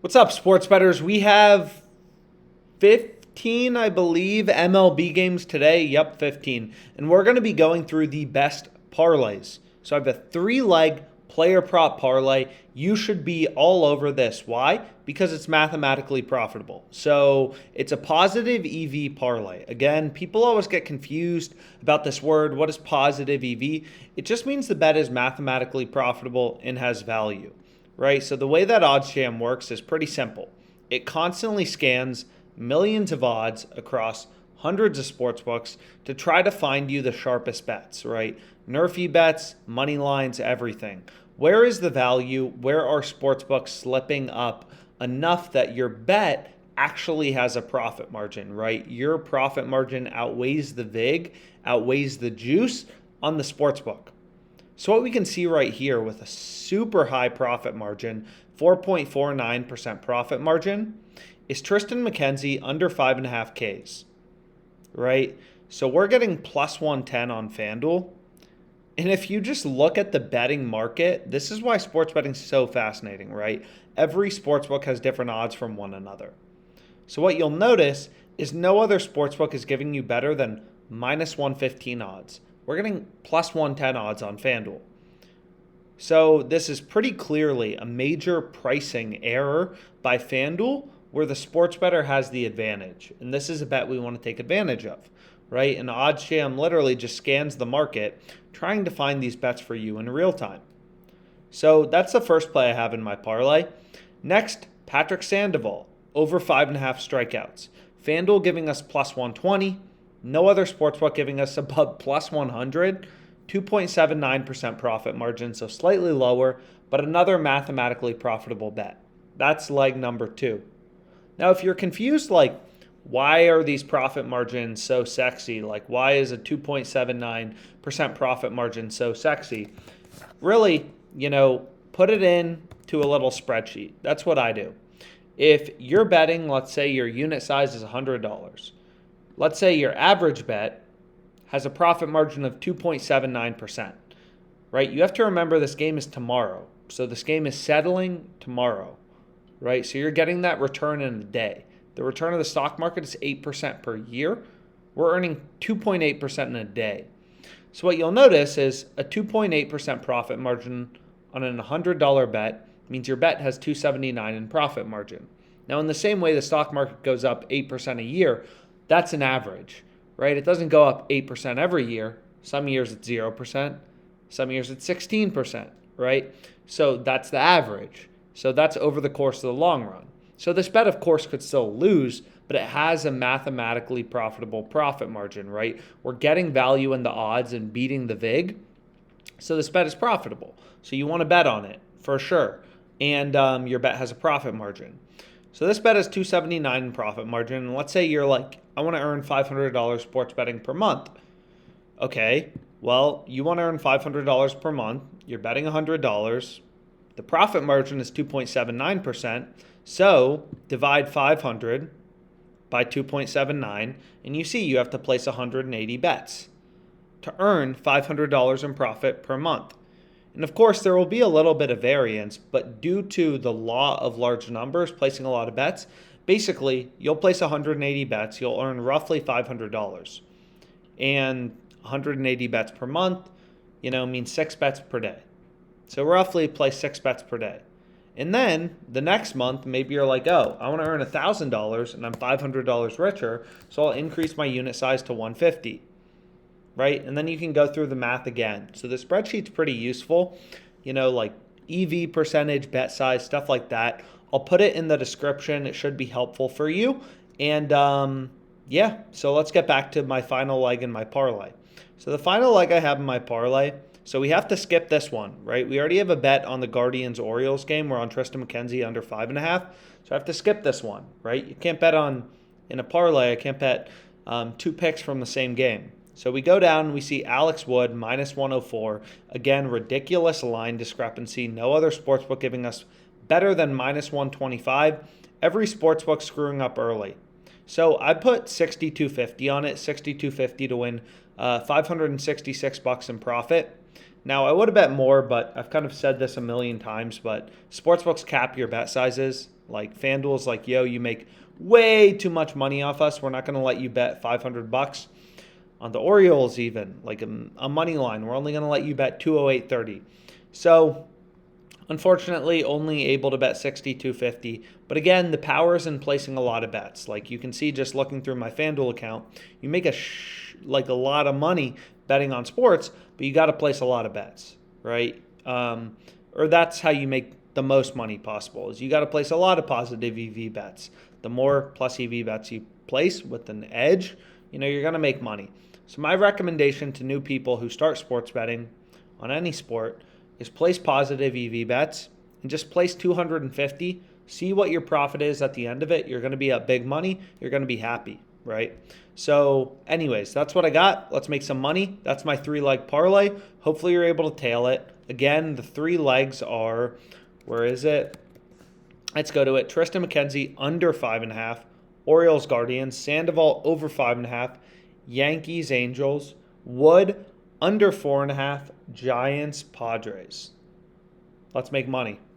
What's up, sports bettors? We have 15, I believe, MLB games today. Yep, 15. And we're going to be going through the best parlays. So I have a 3-leg player prop parlay. You should be all over this. Why? Because it's mathematically profitable. So it's a positive EV parlay. Again, people always get confused about this word. What is positive EV? It just means the bet is mathematically profitable and has value. Right? So the way that OddsJam works is pretty simple. It constantly scans millions of odds across hundreds of sports books to try to find you the sharpest bets, right? Nerfy bets, money lines, everything. Where is the value? Where are sports books slipping up enough that your bet actually has a profit margin, right? Your profit margin outweighs the VIG, outweighs the juice on the sports book. So what we can see right here with a super high profit margin, 4.49% profit margin, is Tristan McKenzie under 5.5 Ks, right? So we're getting plus 110 on FanDuel. And if you just look at the betting market, this is why sports betting is so fascinating, right? Every sportsbook has different odds from one another. So what you'll notice is no other sportsbook is giving you better than minus 115 odds. We're getting plus 110 odds on FanDuel. So this is pretty clearly a major pricing error by FanDuel where the sports bettor has the advantage. And this is a bet we want to take advantage of, right? And OddsJam literally just scans the market trying to find these bets for you in real time. So that's the first play I have in my parlay. Next, Patrick Sandoval, over 5.5 strikeouts. FanDuel giving us plus 120. No other sportsbook giving us above plus 100, 2.79% profit margin, so slightly lower, but another mathematically profitable bet. That's leg number 2. Now, if you're confused, like, why are these profit margins so sexy? Like, why is a 2.79% profit margin so sexy? Really, put it in to a little spreadsheet. That's what I do. If you're betting, let's say your unit size is $100. Let's say your average bet has a profit margin of 2.79%, right? You have to remember this game is tomorrow. So this game is settling tomorrow, right? So you're getting that return in a day. The return of the stock market is 8% per year. We're earning 2.8% in a day. So what you'll notice is a 2.8% profit margin on an $100 bet means your bet has 279 in profit margin. Now, in the same way the stock market goes up 8% a year, that's an average, right? It doesn't go up 8% every year. Some years it's 0%. Some years it's 16%, right? So that's the average. So that's over the course of the long run. So this bet, of course, could still lose, but it has a mathematically profitable profit margin, right? We're getting value in the odds and beating the VIG. So this bet is profitable. So you want to bet on it for sure. And your bet has a profit margin. So this bet is 279 in profit margin. And let's say you're like, I want to earn $500 sports betting per month. Okay, well, you want to earn $500 per month. You're betting $100. The profit margin is 2.79%. So divide 500 by 2.79, and you see you have to place 180 bets to earn $500 in profit per month. And of course, there will be a little bit of variance, but due to the law of large numbers, placing a lot of bets, basically, you'll place 180 bets, you'll earn roughly $500. And 180 bets per month, means 6 bets per day. So roughly place 6 bets per day. And then the next month, maybe you're like, oh, I want to earn $1,000 and I'm $500 richer, so I'll increase my unit size to 150. Right? And then you can go through the math again. So the spreadsheet's pretty useful, like EV percentage, bet size, stuff like that. I'll put it in the description. It should be helpful for you. And so let's get back to my final leg in my parlay. So the final leg I have in my parlay, so we have to skip this one, right? We already have a bet on the Guardians-Orioles game. We're on Tristan McKenzie under 5.5. So I have to skip this one, right? You can't bet in a parlay, I can't bet 2 picks from the same game. So we go down and we see Alex Wood, minus 104. Again, ridiculous line discrepancy. No other sportsbook giving us better than minus 125. Every sportsbook screwing up early. So I put 6,250 on it, 6,250 to win $566 in profit. Now, I would have bet more, but I've kind of said this a million times, but sportsbooks cap your bet sizes. Like FanDuel's like, yo, you make way too much money off us. We're not going to let you bet $500 on the Orioles even, like a money line. We're only going to let you bet 208.30. So unfortunately, only able to bet 62.50. But again, the power is in placing a lot of bets. Like you can see just looking through my FanDuel account, you make a lot of money betting on sports, but you got to place a lot of bets, right? Or that's how you make the most money possible, is you got to place a lot of positive EV bets. The more plus EV bets you place with an edge, you're going to make money. So my recommendation to new people who start sports betting on any sport is place positive EV bets and just place 250. See what your profit is at the end of it. You're going to be at big money. You're going to be happy, right? So anyways, that's what I got. Let's make some money. That's my 3-leg parlay. Hopefully you're able to tail it. Again, the 3 legs are, where is it? Let's go to it. Tristan McKenzie under 5.5. Orioles Guardians. Sandoval over 5.5. Yankees Angels. Wood under 4.5. Giants Padres. Let's make money.